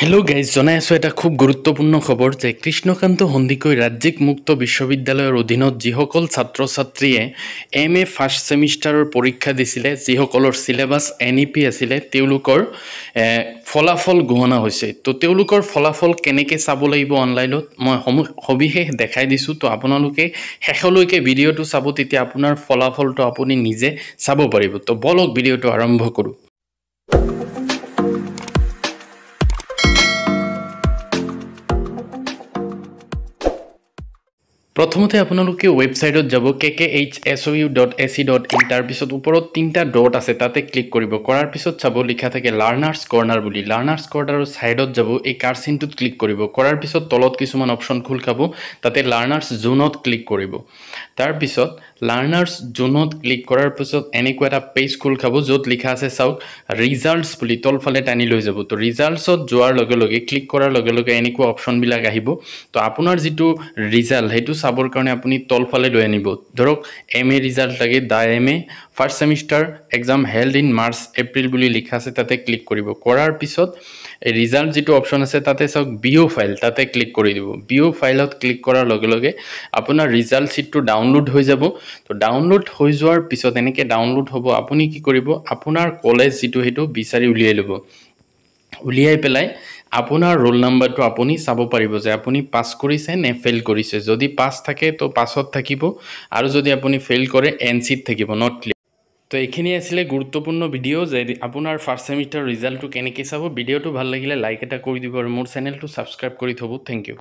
Hello' guys, জনাই আছোঁ এটা খুব গুৰুত্বপূৰ্ণ খবৰ যে কৃষ্ণকান্ত সন্দিকৈ ৰাজ্যিক মুক্ত বিশ্ববিদ্যালয়ৰ অধীনত যিসকল ছাত্ৰ ছাত্ৰীয়ে MA ফাৰ্ষ্ট ছেমিষ্টাৰৰ পৰীক্ষা দিছিলে, যিসকলৰ চিলেবাছ NEP আছিলে, তেওঁলোকৰ ফলাফল ঘোষণা হৈছে। তো তেওঁলোকৰ ফলাফল কেনেকৈ চাব লাগিব অনলাইনত মই সবিশেষ দেখাই দিছোঁ। তো আপোনালোকে শেষলৈকে ভিডিঅ'টো চাব, তেতিয়া আপোনাৰ ফলাফলটো আপুনি নিজে চাব পাৰিব। তো বলক ভিডিঅ'টো আৰম্ভ কৰোঁ। প্ৰথমতে আপোনালোকে ৱেবছাইটত যাব kkhsou.ac.in। তাৰপিছত ওপৰত 3টা ডট আছে, তাতে ক্লিক কৰিব। কৰাৰ পিছত চাব লিখা থাকে লাৰ্ণাৰ্ছ কৰ্ণাৰ বুলি। লাৰ্ণাৰ্ছ কৰ্ণাৰৰ ছাইডত যাব, এই কাৰ চিনটোত ক্লিক কৰিব। কৰাৰ পিছত তলত কিছুমান অপশ্যন খোল খাব, তাতে লাৰ্ণাৰ্ছ জোনত ক্লিক কৰিব। তাৰপিছত লাৰ্ণাৰ্ছ জোনত ক্লিক কৰাৰ পিছত এনেকুৱা এটা পেজ খোল খাব, য'ত লিখা আছে চাওক ৰিজাল্টছ বুলি, তলফালে টানি লৈ যাব। তো ৰিজাল্টছত যোৱাৰ লগে লগে ক্লিক কৰাৰ লগে লগে এনেকুৱা অপশ্যনবিলাক আহিব। তো আপোনাৰ যিটো ৰিজাল্ট সেইটো চাবৰ কাৰণে আপুনি তলফালে লৈ আনিব। ধৰক MA ৰিজাল্ট লাগে, the MA first semester exam held in March April বুলি লিখা আছে, তাতে ক্লিক কৰিব। কৰাৰ পিছত এই ৰিজাল্ট যিটো অপশ্যন আছে তাতে চাওক BO ফাইল, তাতে ক্লিক কৰি দিব। BO ফাইলত ক্লিক কৰাৰ লগে লগে আপোনাৰ ৰিজাল্ট শ্বীটটো ডাউনলোড হৈ যাব। তো ডাউনলোড হৈ যোৱাৰ পিছত এনেকৈ ডাউনলোড হ'ব। আপুনি কি কৰিব, আপোনাৰ কলেজ যিটো সেইটো বিচাৰি উলিয়াই ল'ব। উলিয়াই পেলাই আপোনাৰ ৰোল নাম্বাৰটো আপুনি চাব পাৰিব যে আপুনি পাছ কৰিছে নে ফেইল কৰিছে। যদি পাছ থাকে তো পাছত থাকিব, আৰু যদি আপুনি ফেইল কৰে NCত থাকিব, নট ক্লিয়াৰ। তো এইখিনি আছিলে গুৰুত্বপূৰ্ণ ভিডিঅ' যে আপোনাৰ ফাৰ্ষ্ট ছেমিষ্টাৰ ৰিজাল্টটো কেনেকৈ চাব। ভিডিঅ'টো ভাল লাগিলে লাইক এটা কৰি দিব আৰু মোৰ চেনেলটো ছাবস্ক্ৰাইব কৰি থ'ব। Thank U.